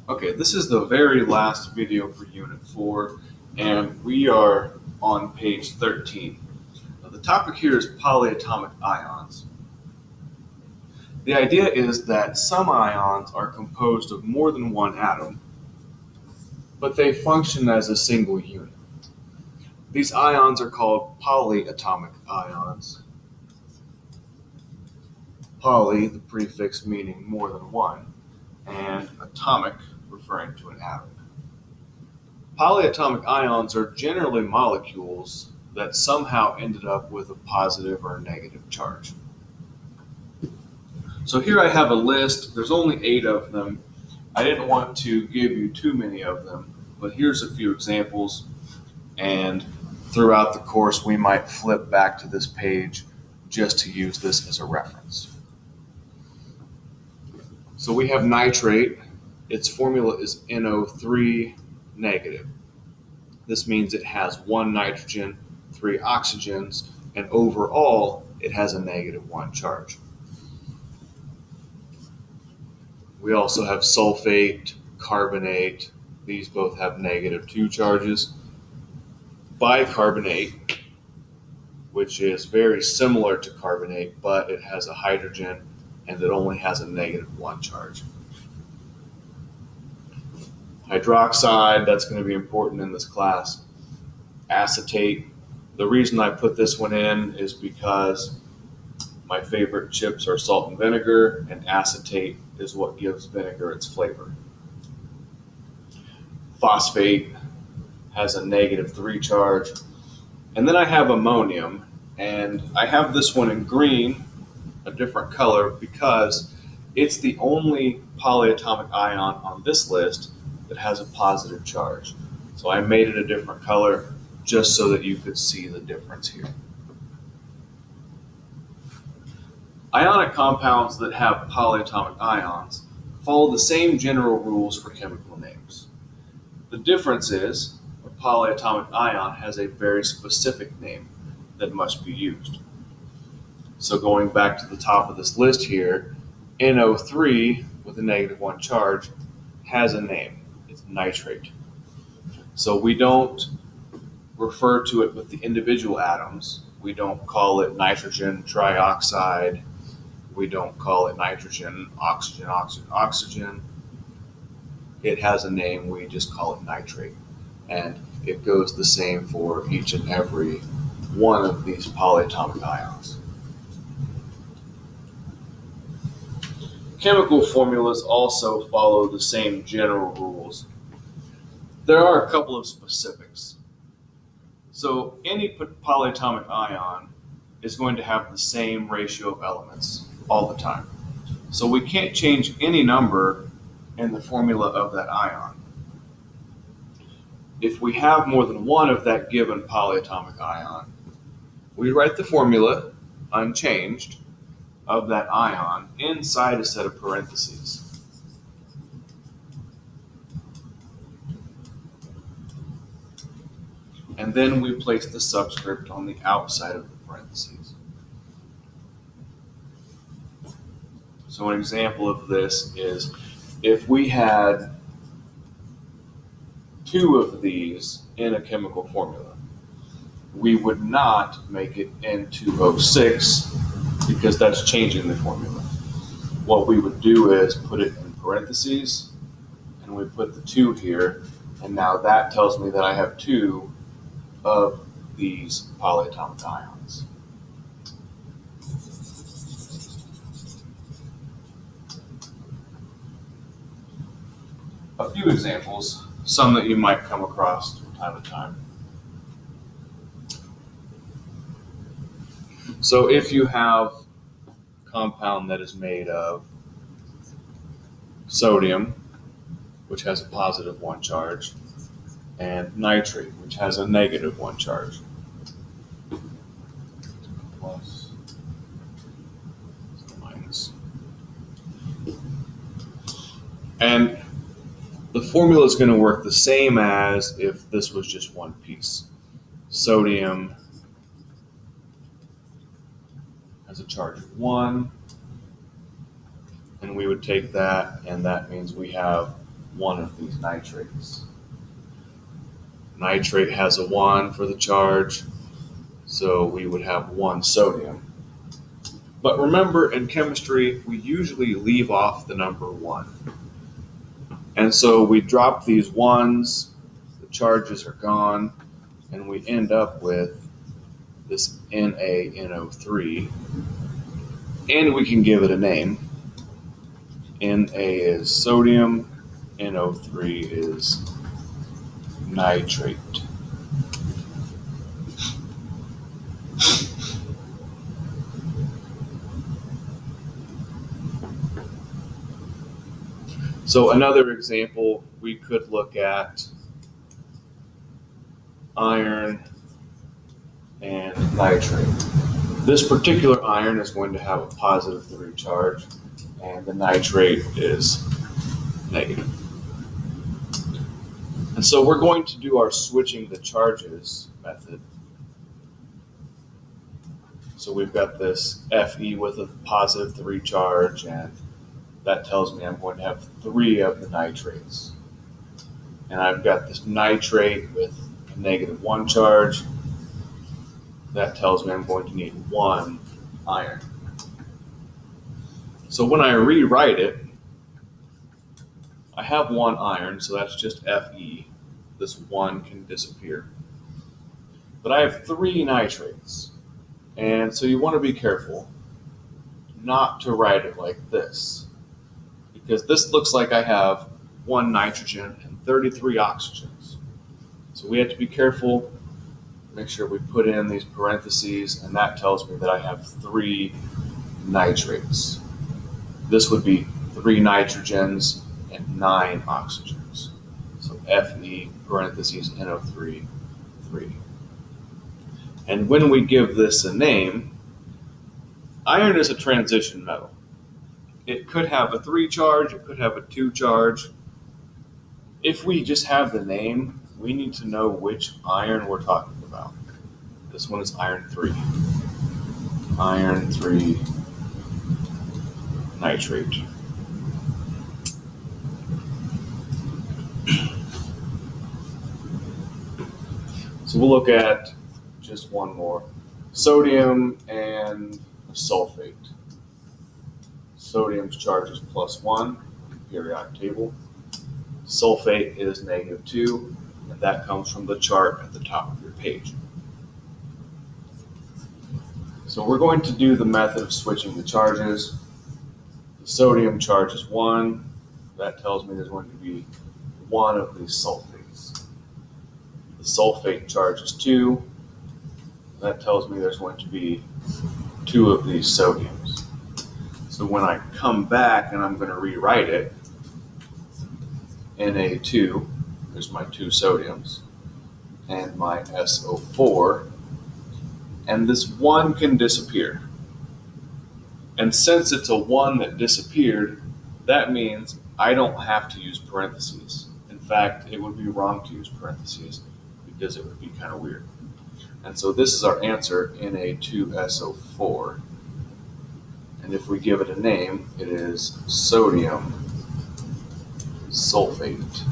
Okay, this is the very last video for Unit 4, and we are on page 13. Now, the topic here is polyatomic ions. The idea is that some ions are composed of more than one atom, but they function as a single unit. These ions are called polyatomic ions. Poly, the prefix meaning more than one, and atomic, referring to an atom. Polyatomic ions are generally molecules that somehow ended up with a positive or negative charge. So here I have a list. There's only 8 of them. I didn't want to give you too many of them, but here's a few examples. And throughout the course, we might flip back to this page just to use this as a reference. So we have nitrate. Its formula is NO3 negative. This means it has 1 nitrogen, 3 oxygens, and overall it has a -1 charge. We also have sulfate, carbonate. These both have -2 charges. Bicarbonate, which is very similar to carbonate, but it has a hydrogen and it only has a -1 charge. Hydroxide, that's going to be important in this class. Acetate. The reason I put this one in is because my favorite chips are salt and vinegar, and acetate is what gives vinegar its flavor. Phosphate has a -3 charge. And then I have ammonium, and I have this one in green, a different color, because it's the only polyatomic ion on this list that has a positive charge. So I made it a different color just so that you could see the difference here. Ionic compounds that have polyatomic ions follow the same general rules for chemical names. The difference is a polyatomic ion has a very specific name that must be used. So going back to the top of this list here, NO3 with a -1 charge has a name. It's nitrate. So we don't refer to it with the individual atoms. We don't call it nitrogen trioxide. We don't call it nitrogen, oxygen, oxygen, oxygen. It has a name, we just call it nitrate. And it goes the same for each and every one of these polyatomic ions. Chemical formulas also follow the same general rules. There are a couple of specifics. So any polyatomic ion is going to have the same ratio of elements all the time. So we can't change any number in the formula of that ion. If we have more than one of that given polyatomic ion, we write the formula unchanged of that ion inside a set of parentheses. And then we place the subscript on the outside of the parentheses. So an example of this is if we had 2 of these in a chemical formula, we would not make it N2O6 because that's changing the formula. What we would do is put it in parentheses, and we put the 2 here, and now that tells me that I have 2 of these polyatomic ions. A few examples, some that you might come across from time to time. So if you have a compound that is made of sodium, which has a +1 charge, and nitrate, which has a -1 charge. Plus, minus. And the formula is going to work the same as if this was just one piece. Sodium has a charge of 1, and we would take that, and that means we have one of these nitrates. Nitrate has a 1 for the charge, so we would have 1 sodium. But remember, in chemistry, we usually leave off the number 1. And so we drop these 1s, the charges are gone, and we end up with this NaNO3. And we can give it a name. Na is sodium, NO3 is nitrate. So another example, we could look at iron and nitrate. This particular iron is going to have a positive 3 charge, and the nitrate is negative. And so we're going to do our switching the charges method. So we've got this Fe with a positive 3 charge, and that tells me I'm going to have 3 of the nitrates. And I've got this nitrate with a negative 1 charge. That tells me I'm going to need 1 iron. So when I rewrite it, I have 1 iron, so that's just Fe. This 1 can disappear. But I have 3 nitrates. And so you want to be careful not to write it like this, because this looks like I have 1 nitrogen and 33 oxygens. So we have to be careful, make sure we put in these parentheses, and that tells me that I have 3 nitrates. This would be 3 nitrogens and 9 oxygens. So Fe parentheses NO3, 3. And when we give this a name, iron is a transition metal. It could have a 3 charge, it could have a 2 charge. If we just have the name, we need to know which iron we're talking about. This one is iron 3. Iron 3 nitrate. So we'll look at just one more. Sodium and sulfate. Sodium's charge is +1, periodic table. Sulfate is -2, and that comes from the chart at the top of your page. So we're going to do the method of switching the charges. The sodium charge is 1. That tells me there's going to be 1 of these sulfates. The sulfate charge is 2. That tells me there's going to be 2 of these sodiums. So when I come back and I'm going to rewrite it, Na2, there's my 2 sodiums, and my SO4, and this 1 can disappear. And since it's a 1 that disappeared, that means I don't have to use parentheses. In fact, it would be wrong to use parentheses because it would be kind of weird. And so this is our answer, Na2SO4. And if we give it a name, it is sodium sulfate.